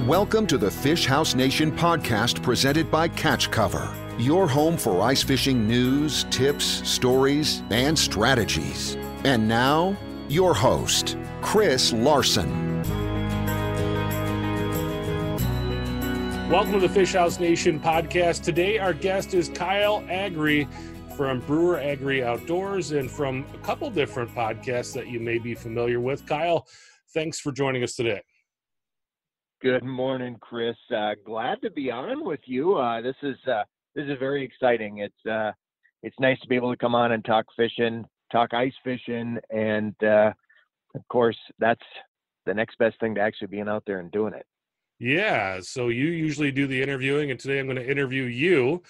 Welcome to the Fish House Nation podcast presented by Catch Cover, your home for ice fishing news, tips, stories, and strategies. And now, your host, Chris Larson. Welcome to the Fish House Nation podcast. Today, our guest is Kyle Agri from Brewer Agri Outdoors and from a couple different podcasts that you may be familiar with. Kyle, thanks for joining us today. Good morning, Chris. Glad to be on with you. This is very exciting. It's nice to be able to come on and talk fishing, talk ice fishing, and of course, that's the next best thing to actually being out there and doing it. Yeah, so you usually do the interviewing, and today I'm going to interview you.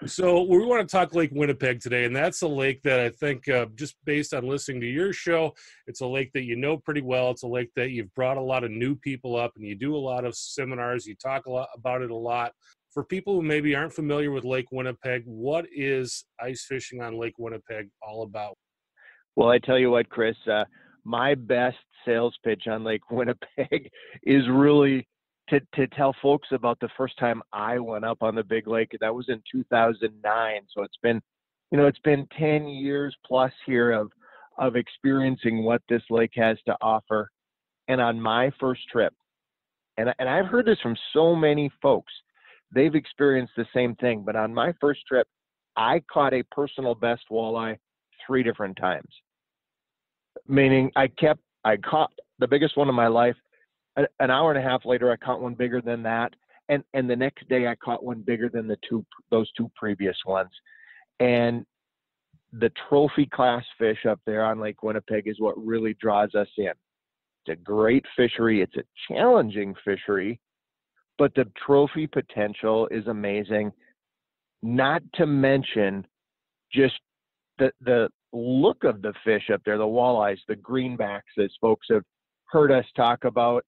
So we want to talk Lake Winnipeg today, and that's a lake that I think, just based on listening to your show, it's a lake that you know pretty well. It's a lake that you've brought a lot of new people up, and you do a lot of seminars. You talk a lot about it a lot. For people who maybe aren't familiar with Lake Winnipeg, what is ice fishing on Lake Winnipeg all about? Well, I tell you what, Chris, my best sales pitch on Lake Winnipeg is really to tell folks about the first time I went up on the big lake. That was in 2009. So it's been 10 years plus here of experiencing what this lake has to offer. And on my first trip, and I've heard this from so many folks, they've experienced the same thing. But on my first trip, I caught a personal best walleye 3 different times. Meaning I caught the biggest one of my life. An hour and a half later, I caught one bigger than that. And the next day I caught one bigger than those two previous ones. And the trophy class fish up there on Lake Winnipeg is what really draws us in. It's a great fishery. It's a challenging fishery, but the trophy potential is amazing. Not to mention just the look of the fish up there, the walleyes, the greenbacks, as folks have heard us talk about.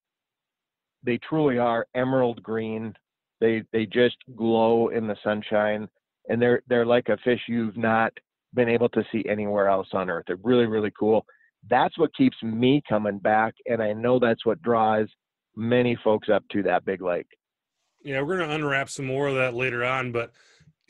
They truly are emerald green. They just glow in the sunshine, and they're like a fish you've not been able to see anywhere else on earth. They're really, really cool. That's what keeps me coming back, and I know that's what draws many folks up to that big lake. Yeah, we're going to unwrap some more of that later on, but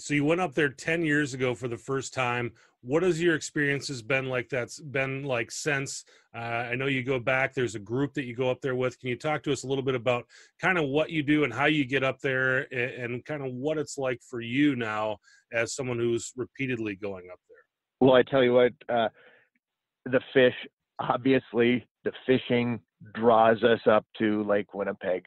so you went up there 10 years ago for the first time. What has your experiences been like that's been like since? I know you go back, there's a group that you go up there with. Can you talk to us a little bit about kind of what you do and how you get up there and kind of what it's like for you now as someone who's repeatedly going up there? Well, I tell you what, the fish, obviously, the fishing draws us up to Lake Winnipeg.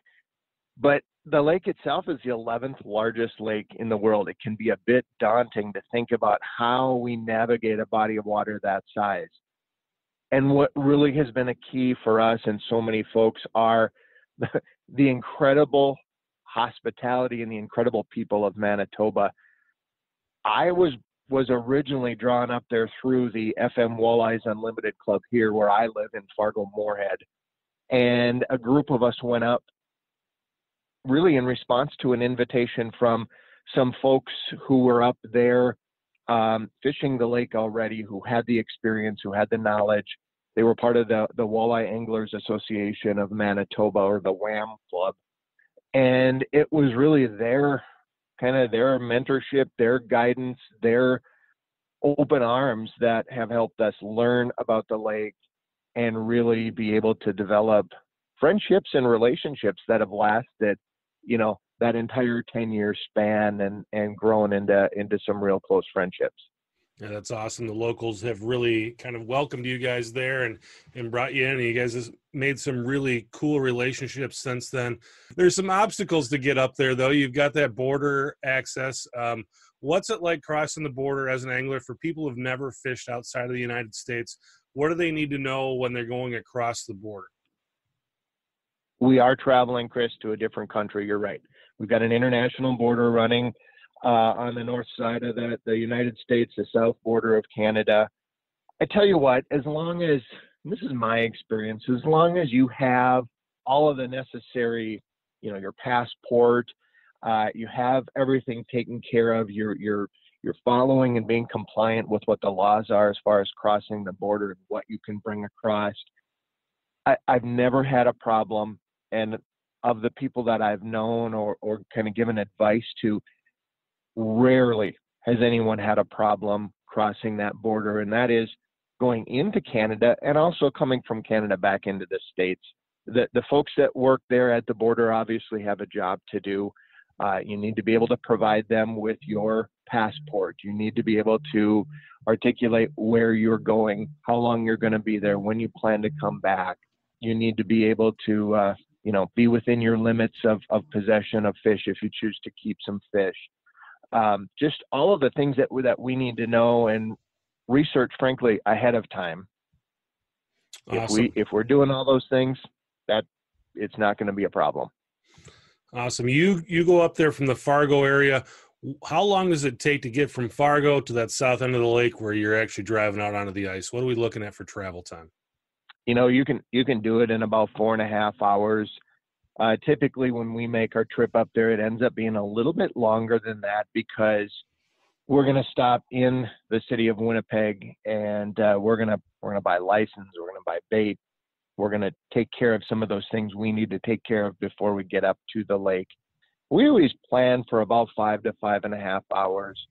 But the lake itself is the 11th largest lake in the world. It can be a bit daunting to think about how we navigate a body of water that size. And what really has been a key for us and so many folks are the incredible hospitality and the incredible people of Manitoba. I was originally drawn up there through the FM Walleyes Unlimited Club here where I live in Fargo-Moorhead. And a group of us went up really in response to an invitation from some folks who were up there fishing the lake already, who had the experience, who had the knowledge. They were part of the Walleye Anglers Association of Manitoba, or the WAM Club. And it was really their mentorship, their guidance, their open arms that have helped us learn about the lake and really be able to develop friendships and relationships that have lasted, that entire 10-year span and grown into some real close friendships. Yeah, that's awesome. The locals have really kind of welcomed you guys there and brought you in, and you guys have made some really cool relationships since then. There's some obstacles to get up there, though. You've got that border access. What's it like crossing the border as an angler for people who've never fished outside of the United States? What do they need to know when they're going across the border? We are traveling, Chris, to a different country. You're right. We've got an international border running on the north side of the United States, the south border of Canada. I tell you what, as long as, and this is my experience, as long as you have all of the necessary, your passport, you have everything taken care of, you're following and being compliant with what the laws are as far as crossing the border and what you can bring across. I've never had a problem. and of the people that I've known or kind of given advice to, rarely has anyone had a problem crossing that border, and that is going into Canada and also coming from Canada back into the States. The folks that work there at the border obviously have a job to do. You need to be able to provide them with your passport. You need to be able to articulate where you're going, how long you're going to be there, when you plan to come back. You need to be able to, be within your limits of possession of fish if you choose to keep some fish. Just all of the things that we need to know and research, frankly, ahead of time. Awesome. If we're doing all those things, that it's not going to be a problem. Awesome. You go up there from the Fargo area. How long does it take to get from Fargo to that south end of the lake where you're actually driving out onto the ice? What are we looking at for travel time? You can do it in about 4.5 hours. Typically, when we make our trip up there, it ends up being a little bit longer than that because we're going to stop in the city of Winnipeg, and we're going to buy license. We're going to buy bait. We're going to take care of some of those things we need to take care of before we get up to the lake. We always plan for about 5 to 5.5 hours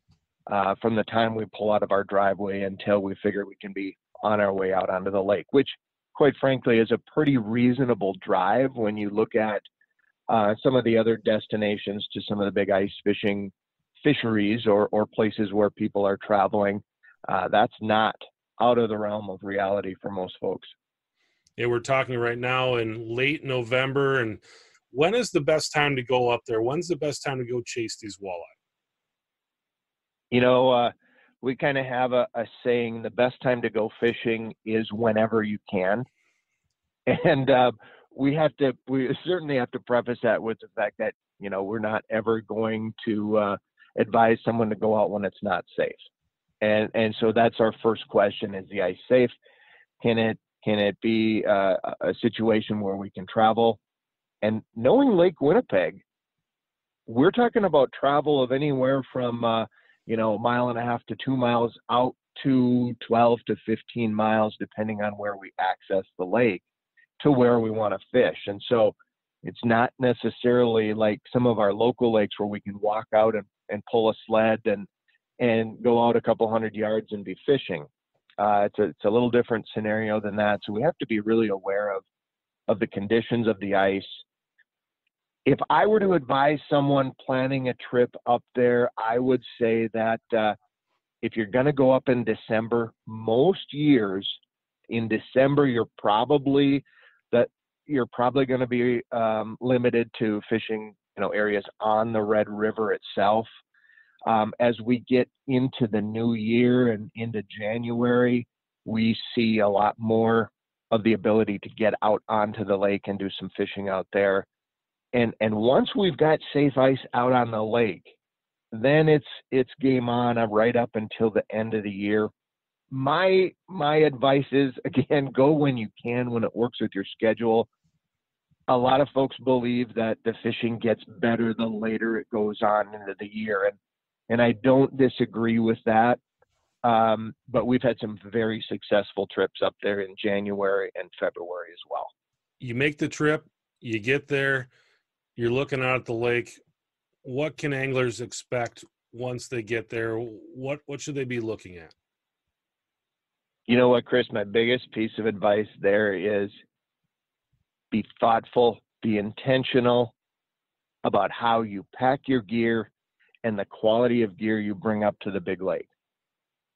from the time we pull out of our driveway until we figure we can be on our way out onto the lake, which, quite frankly, is a pretty reasonable drive when you look at some of the other destinations to some of the big ice fishing fisheries or places where people are traveling. That's not out of the realm of reality for most folks. Yeah, we're talking right now in late November. And when is the best time to go up there? When's the best time to go chase these walleye? We kind of have a saying, the best time to go fishing is whenever you can. And we certainly have to preface that with the fact that, we're not ever going to advise someone to go out when it's not safe. And so that's our first question: is the ice safe? Can it be a situation where we can travel? And knowing Lake Winnipeg, we're talking about travel of anywhere from, 1.5 miles to 2 miles out to 12 to 15 miles, depending on where we access the lake, to where we want to fish. And so it's not necessarily like some of our local lakes where we can walk out and pull a sled and go out a couple hundred yards and be fishing. It's a little different scenario than that. So we have to be really aware of the conditions of the ice. If I were to advise someone planning a trip up there, I would say that if you're going to go up in December, most years in December, you're probably going to be limited to fishing, areas on the Red River itself. As we get into the new year and into January, we see a lot more of the ability to get out onto the lake and do some fishing out there. And once we've got safe ice out on the lake, then it's game on right up until the end of the year. My advice is, again, go when you can, when it works with your schedule. A lot of folks believe that the fishing gets better the later it goes on into the year. And I don't disagree with that. But we've had some very successful trips up there in January and February as well. You make the trip, you get there, you're looking out at the lake. What can anglers expect once they get there? What should they be looking at? You know what, Chris, my biggest piece of advice there is be thoughtful, be intentional about how you pack your gear and the quality of gear you bring up to the big lake.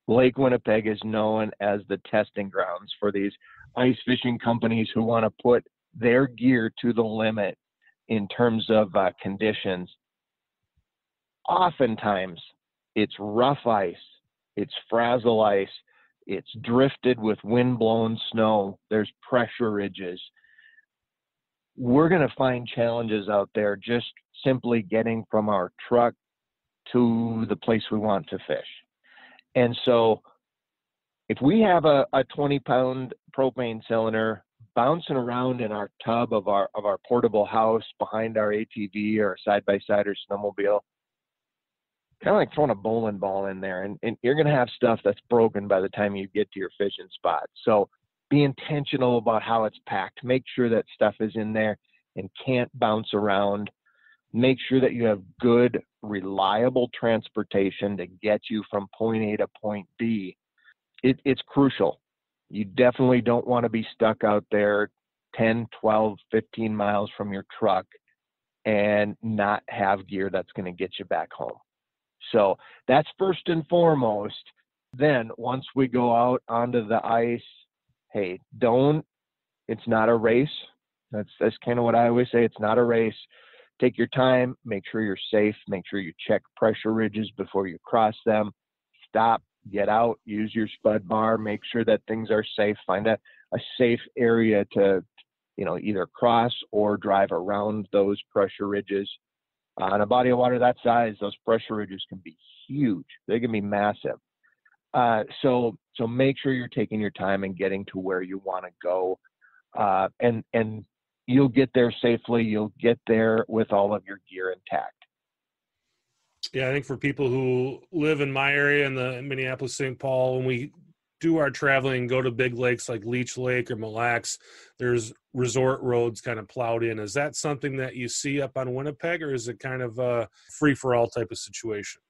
Lake Winnipeg is known as the testing grounds for these ice fishing companies who want to put their gear to the limit in terms of conditions. Oftentimes, it's rough ice, it's frazzle ice, it's drifted with wind-blown snow, there's pressure ridges. We're going to find challenges out there just simply getting from our truck to the place we want to fish. And so if we have a 20-pound propane cylinder bouncing around in our tub of our portable house behind our ATV or side-by-side or snowmobile, kind of like throwing a bowling ball in there, and you're going to have stuff that's broken by the time you get to your fishing spot. So be intentional about how it's packed. Make sure that stuff is in there and can't bounce around. Make sure that you have good, reliable transportation to get you from point A to point B. It's crucial. You definitely don't want to be stuck out there 10, 12, 15 miles from your truck and not have gear that's going to get you back home. So that's first and foremost. Then once we go out onto the ice, hey, it's not a race. That's kind of what I always say. It's not a race. Take your time, make sure you're safe, make sure you check pressure ridges before you cross them. Stop, get out, use your spud bar, make sure that things are safe. Find a safe area to, either cross or drive around those pressure ridges. On a body of water that size, those pressure ridges can be huge. They can be massive. So make sure you're taking your time and getting to where you want to go. And you'll get there safely. You'll get there with all of your gear intact. Yeah, I think for people who live in my area in the Minneapolis, St. Paul, when we do our traveling, go to big lakes like Leech Lake or Mille Lacs, there's resort roads kind of plowed in. Is that something that you see up on Winnipeg, or is it kind of a free-for-all type of situation?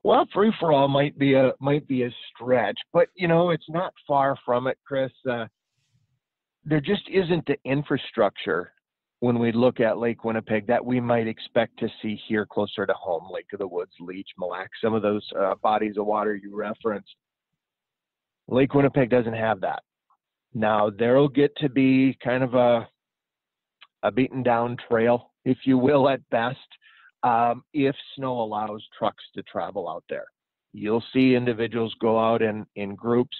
Well, free-for-all might be a stretch, but, it's not far from it, Chris. There just isn't the infrastructure when we look at Lake Winnipeg that we might expect to see here closer to home, Lake of the Woods, Leech, Mille Lacs, some of those bodies of water you referenced. Lake Winnipeg doesn't have that. Now, there'll get to be kind of a beaten down trail, if you will, at best, if snow allows trucks to travel out there. You'll see individuals go out in groups.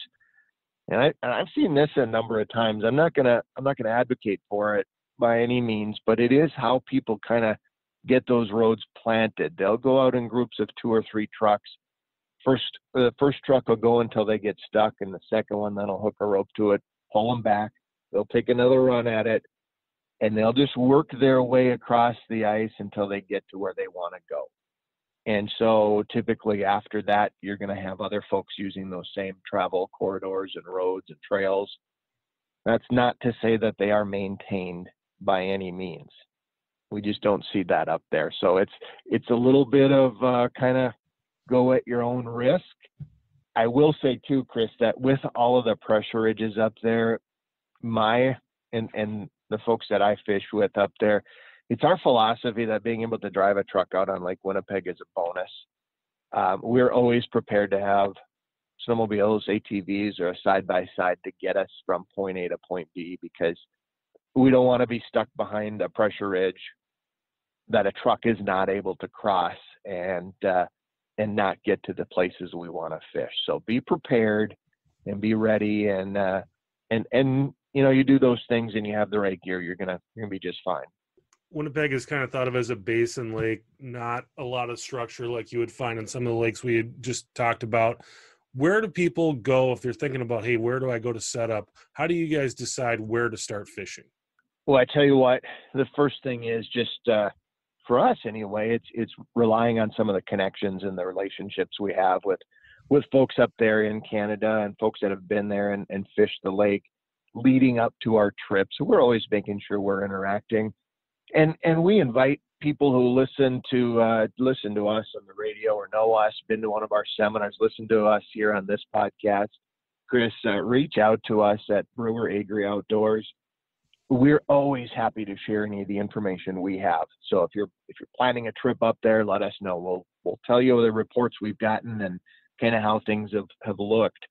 And I've seen this a number of times. I'm not gonna advocate for it by any means, but it is how people kind of get those roads planted. They'll go out in groups of 2 or 3 trucks. The first truck will go until they get stuck, and the second one then will hook a rope to it, pull them back. They'll take another run at it, and they'll just work their way across the ice until they get to where they want to go. And so typically after that, you're going to have other folks using those same travel corridors and roads and trails. That's not to say that they are maintained by any means. We just don't see that up there. So it's a little bit of kind of go at your own risk. I will say too, Chris, that with all of the pressure ridges up there, and the folks that I fish with up there, it's our philosophy that being able to drive a truck out on Lake Winnipeg is a bonus. We're always prepared to have snowmobiles, ATVs, or a side-by-side to get us from point A to point B, because we don't want to be stuck behind a pressure ridge that a truck is not able to cross and not get to the places we want to fish. So be prepared and be ready, and you do those things and you have the right gear, you're gonna be just fine. Winnipeg is kind of thought of as a basin lake, not a lot of structure like you would find in some of the lakes we had just talked about. Where do people go if they're thinking about, hey, where do I go to set up? How do you guys decide where to start fishing? Well, I tell you what, the first thing is just, for us anyway, it's relying on some of the connections and the relationships we have with folks up there in Canada and folks that have been there and fished the lake leading up to our trip. So we're always making sure we're interacting. And we invite people who listen to us on the radio or know us, been to one of our seminars, listen to us here on this podcast. Chris, reach out to us at Brewer Agri Outdoors. We're always happy to share any of the information we have. So if you're planning a trip up there, let us know. We'll tell you the reports we've gotten and kind of how things have looked.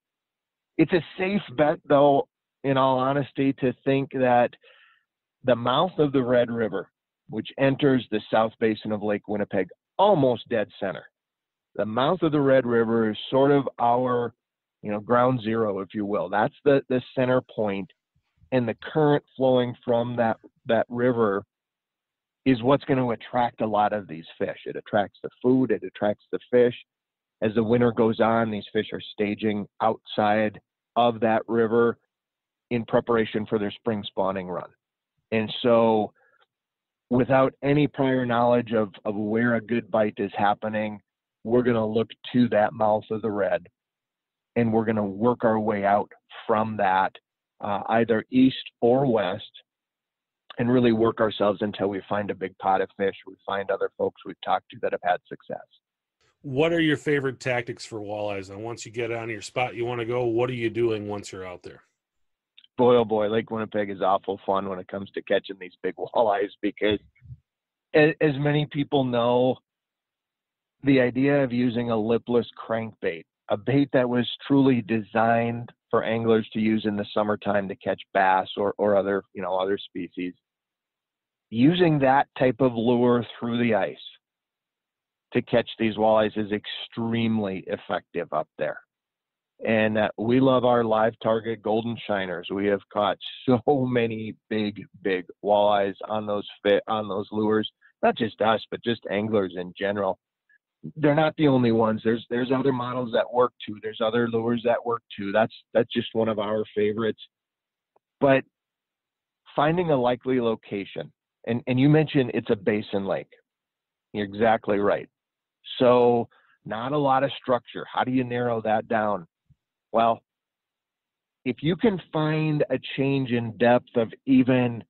It's a safe bet, though, in all honesty, to think that the mouth of the Red River, which enters the south basin of Lake Winnipeg, almost dead center. The mouth of the Red River is sort of our, ground zero, if you will. That's the center point, and the current flowing from that river is what's going to attract a lot of these fish. It attracts the food, it attracts the fish. As the winter goes on, these fish are staging outside of that river in preparation for their spring spawning run. And so without any prior knowledge of where a good bite is happening, we're going to look to that mouth of the Red, and we're going to work our way out from that, either east or west. and really work ourselves until we find a big pot of fish. We find other folks we've talked to that have had success. What are your favorite tactics for walleyes? And once you get on your spot you want to go, what are you doing once you're out there? Boy, oh boy, Lake Winnipeg is awful fun when it comes to catching these big walleyes, because as many people know, the idea of using a lipless crankbait, a bait that was truly designed for anglers to use in the summertime to catch bass or other, other species, using that type of lure through the ice to catch these walleyes is extremely effective up there. And we love our live target golden shiners. We have caught so many big walleyes on those lures. Not just us, but just anglers in general. They're not the only ones. There's other models that work too. There's other lures that work too. That's just one of our favorites. But finding a likely location, and you mentioned it's a basin lake. You're exactly right. So not a lot of structure. How do you narrow that down? Well, if you can find a change in depth of even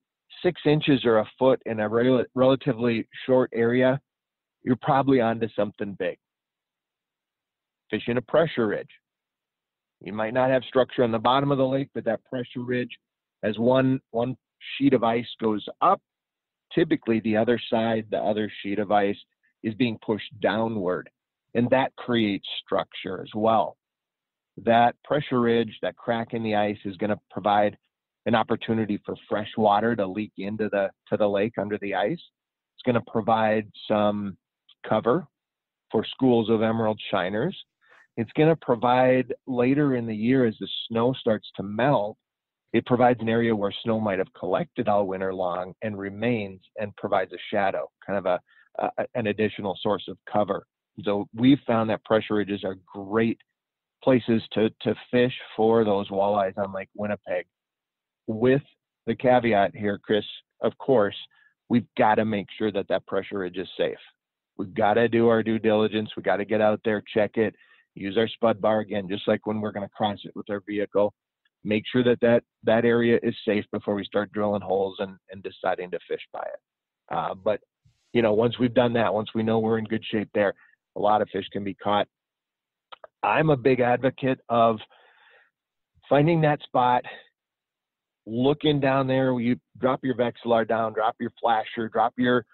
6 inches or a foot in a relatively short area, you're probably onto something big. Fishing a pressure ridge. You might not have structure on the bottom of the lake, but that pressure ridge, as one sheet of ice goes up, typically the other side, the other sheet of ice is being pushed downward, and that creates structure as well. That pressure ridge, that crack in the ice, is going to provide an opportunity for fresh water to leak into the lake under the ice. It's going to provide some cover for schools of emerald shiners. It's going to provide later in the year, as the snow starts to melt, it provides an area where snow might have collected all winter long and remains and provides a shadow, kind of an additional source of cover. So we've found that pressure ridges are great places to fish for those walleyes on Lake Winnipeg, with the caveat here, Chris, of course, we've got to make sure that that pressure ridge is safe. We've got to do our due diligence. We got to get out there, check it, use our spud bar again, just like when we're going to cross it with our vehicle. Make sure that area is safe before we start drilling holes and deciding to fish by it. But once we've done that, once we know we're in good shape there, a lot of fish can be caught. I'm a big advocate of finding that spot, looking down there. You drop your Vexilar down, drop your flasher, drop your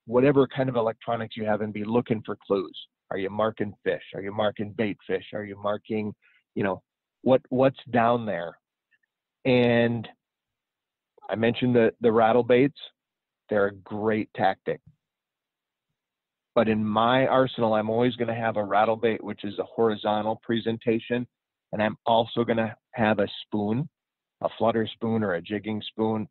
whatever kind of electronics you have, and be looking for clues. Are you marking fish? Are you marking bait fish? Are you marking, what's down there? And I mentioned the rattle baits. They're a great tactic. But in my arsenal, I'm always going to have a rattle bait, which is a horizontal presentation. And I'm also going to have a spoon, a flutter spoon or a jigging spoon,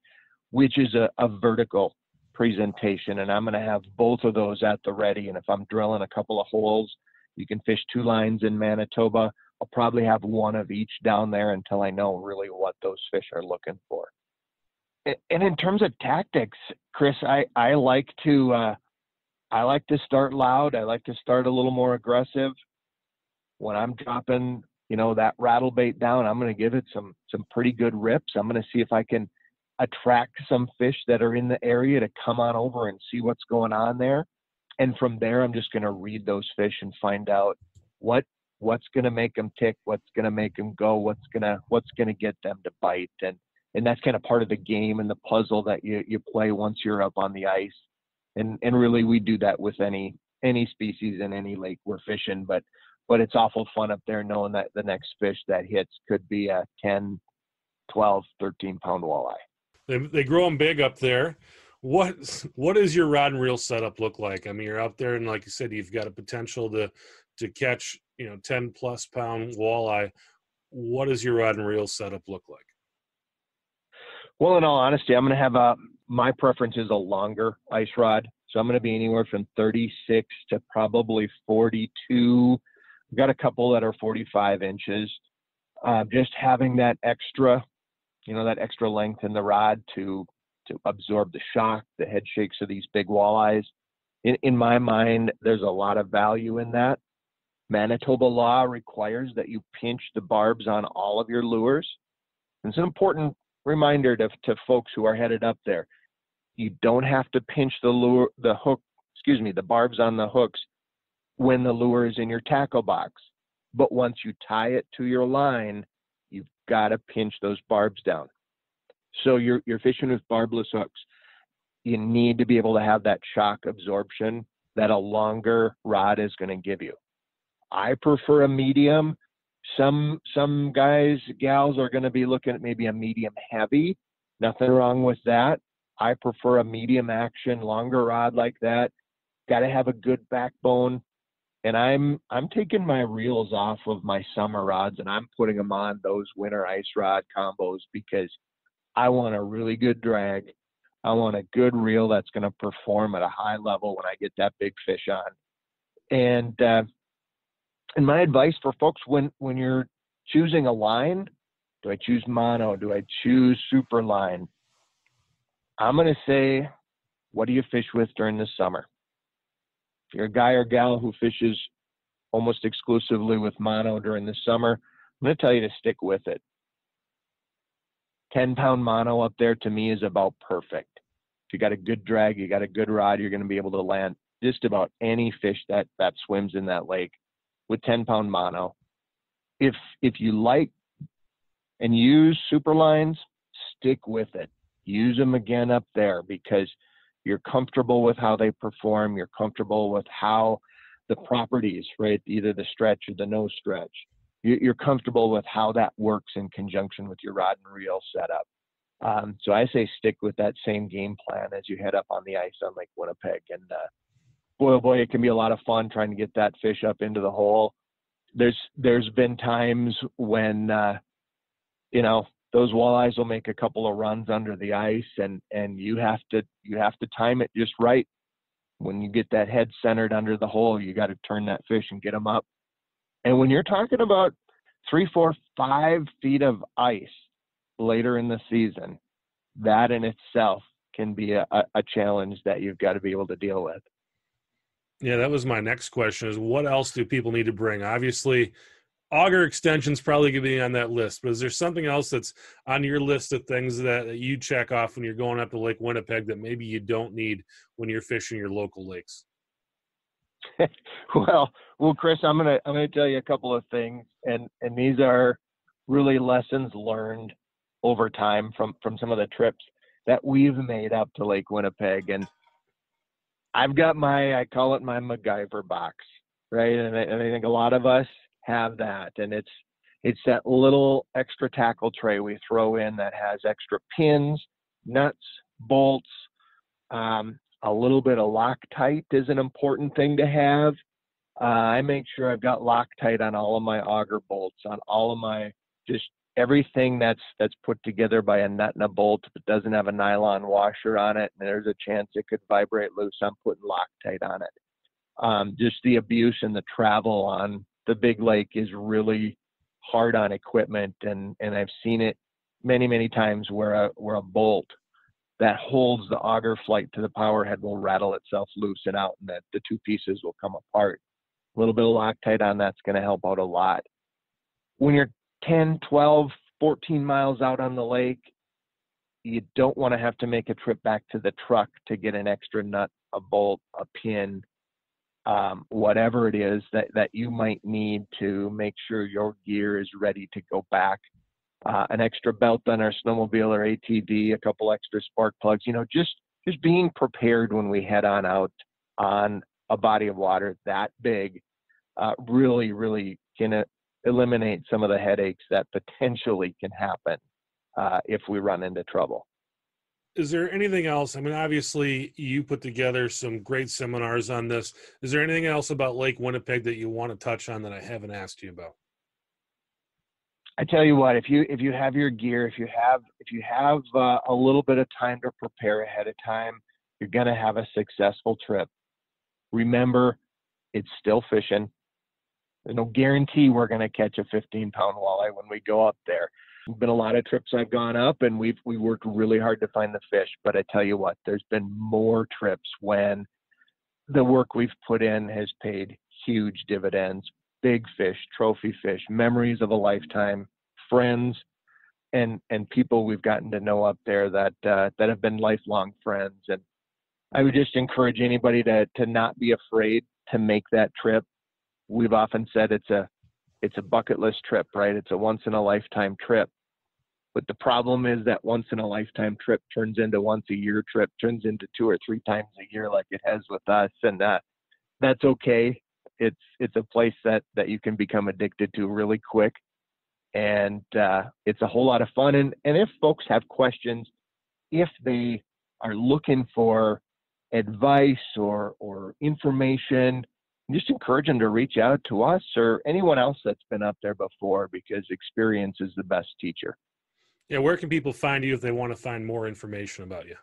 which is a vertical presentation. And I'm going to have both of those at the ready. And if I'm drilling a couple of holes, you can fish 2 lines in Manitoba. I'll probably have one of each down there until I know really what those fish are looking for. And in terms of tactics, Chris, I like to start loud. I like to start a little more aggressive. When I'm dropping, that rattle bait down, I'm going to give it some pretty good rips. I'm going to see if I can attract some fish that are in the area to come on over and see what's going on there. And from there, I'm just going to read those fish and find out what's going to make them tick, what's going to make them go, what's going to get them to bite. And that's kind of part of the game and the puzzle that you play once you're up on the ice. And really, we do that with any species in any lake we're fishing. But it's awful fun up there knowing that the next fish that hits could be a 10, 12, 13-pound walleye. They grow them big up there. What does your rod and reel setup look like? I mean, you're out there, and like you said, you've got a potential to catch 10+ pound walleye. What does your rod and reel setup look like? Well, in all honesty, I'm going to have my preference is a longer ice rod. So I'm going to be anywhere from 36 to probably 42. I've got a couple that are 45 inches. Just having that extra length in the rod to absorb the shock, the head shakes of these big walleyes. In my mind, there's a lot of value in that. Manitoba law requires that you pinch the barbs on all of your lures. It's an important reminder to folks who are headed up there. You don't have to pinch the barbs on the hooks when the lure is in your tackle box. But once you tie it to your line, you've got to pinch those barbs down. So you're fishing with barbless hooks. You need to be able to have that shock absorption that a longer rod is going to give you. I prefer a medium. Some guys, gals are going to be looking at maybe a medium heavy. Nothing wrong with that. I prefer a medium action, longer rod like that. Got to have a good backbone. And I'm taking my reels off of my summer rods and I'm putting them on those winter ice rod combos because I want a really good drag. I want a good reel that's going to perform at a high level when I get that big fish on. And my advice for folks when you're choosing a line, do I choose mono? Do I choose super line? I'm going to say, what do you fish with during the summer? If you're a guy or gal who fishes almost exclusively with mono during the summer, I'm going to tell you to stick with it. 10-pound mono up there to me is about perfect. If you got a good drag, you got a good rod, you're going to be able to land just about any fish that swims in that lake with 10-pound mono. If you like and use super lines, stick with it. Use them again up there because you're comfortable with how they perform. You're comfortable with how the properties, right? Either the stretch or the no stretch. You're comfortable with how that works in conjunction with your rod and reel setup. So I say stick with that same game plan as you head up on the ice on Lake Winnipeg. And boy, oh boy, it can be a lot of fun trying to get that fish up into the hole. There's been times when, those walleyes will make a couple of runs under the ice and you have to time it just right. When you get that head centered under the hole, you got to turn that fish and get them up. And when you're talking about 3, 4, 5 feet of ice later in the season, that in itself can be a challenge that you've got to be able to deal with. Yeah, that was my next question is what else do people need to bring? Obviously, auger extension's probably going to be on that list, but is there something else that's on your list of things that you check off when you're going up to Lake Winnipeg that maybe you don't need when you're fishing your local lakes? Well, Chris, I'm gonna tell you a couple of things, and these are really lessons learned over time from some of the trips that we've made up to Lake Winnipeg. And I've got I call it my MacGyver box, right? And I think a lot of us have that, and it's that little extra tackle tray we throw in that has extra pins, nuts, bolts. A little bit of Loctite is an important thing to have. I make sure I've got Loctite on all of my auger bolts, on all of my, just everything that's put together by a nut and a bolt. If it doesn't have a nylon washer on it and there's a chance it could vibrate loose, I'm putting Loctite on it. Just the abuse and the travel on the big lake is really hard on equipment, and I've seen it many, many times where a bolt that holds the auger flight to the power head will rattle itself loose and out, and that the two pieces will come apart. A little bit of Loctite on that's going to help out a lot. When you're 10, 12, 14 miles out on the lake, you don't want to have to make a trip back to the truck to get an extra nut, a bolt, a pin, whatever it is that you might need to make sure your gear is ready to go back. An extra belt on our snowmobile or ATV, a couple extra spark plugs, just being prepared when we head on out on a body of water that big, really, really can eliminate some of the headaches that potentially can happen if we run into trouble. Is there anything else? I mean, obviously you put together some great seminars on this. Is there anything else about Lake Winnipeg that you want to touch on that I haven't asked you about? I tell you what, if you have your gear, if you have a little bit of time to prepare ahead of time, you're going to have a successful trip. Remember, it's still fishing. There's no guarantee we're going to catch a 15-pound walleye when we go up there. There's been a lot of trips I've gone up, and we worked really hard to find the fish. But I tell you what, there's been more trips when the work we've put in has paid huge dividends. Big fish, trophy fish, memories of a lifetime, friends, and people we've gotten to know up there that have been lifelong friends. And I would just encourage anybody to not be afraid to make that trip. We've often said it's a bucket list trip, right? It's a once in a lifetime trip. But the problem is that once in a lifetime trip turns into once a year trip, turns into 2 or 3 times a year like it has with us. And that's okay. It's a place that you can become addicted to really quick. And it's a whole lot of fun. And if folks have questions, if they are looking for advice or information, just encourage them to reach out to us or anyone else that's been up there before, because experience is the best teacher. Yeah, where can people find you if they want to find more information about you?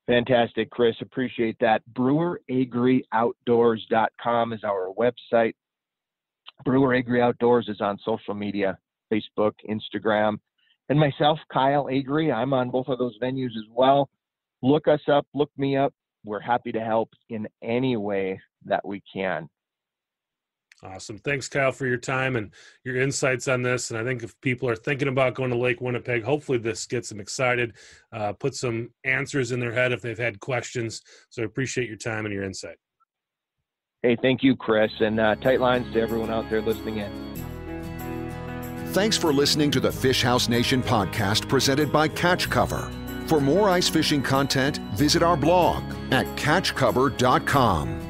Fantastic, Chris. Appreciate that. BrewerAgriOutdoors.com is our website. Brewer Agri Outdoors is on social media, Facebook, Instagram. And myself, Kyle Agri, I'm on both of those venues as well. Look us up, look me up. We're happy to help in any way that we can. Awesome. Thanks, Kyle, for your time and your insights on this. And I think if people are thinking about going to Lake Winnipeg, hopefully this gets them excited, put some answers in their head if they've had questions. So I appreciate your time and your insight. Hey, thank you, Chris. And tight lines to everyone out there listening in. Thanks for listening to the Fish House Nation podcast presented by Catch Cover. For more ice fishing content, visit our blog at catchcover.com.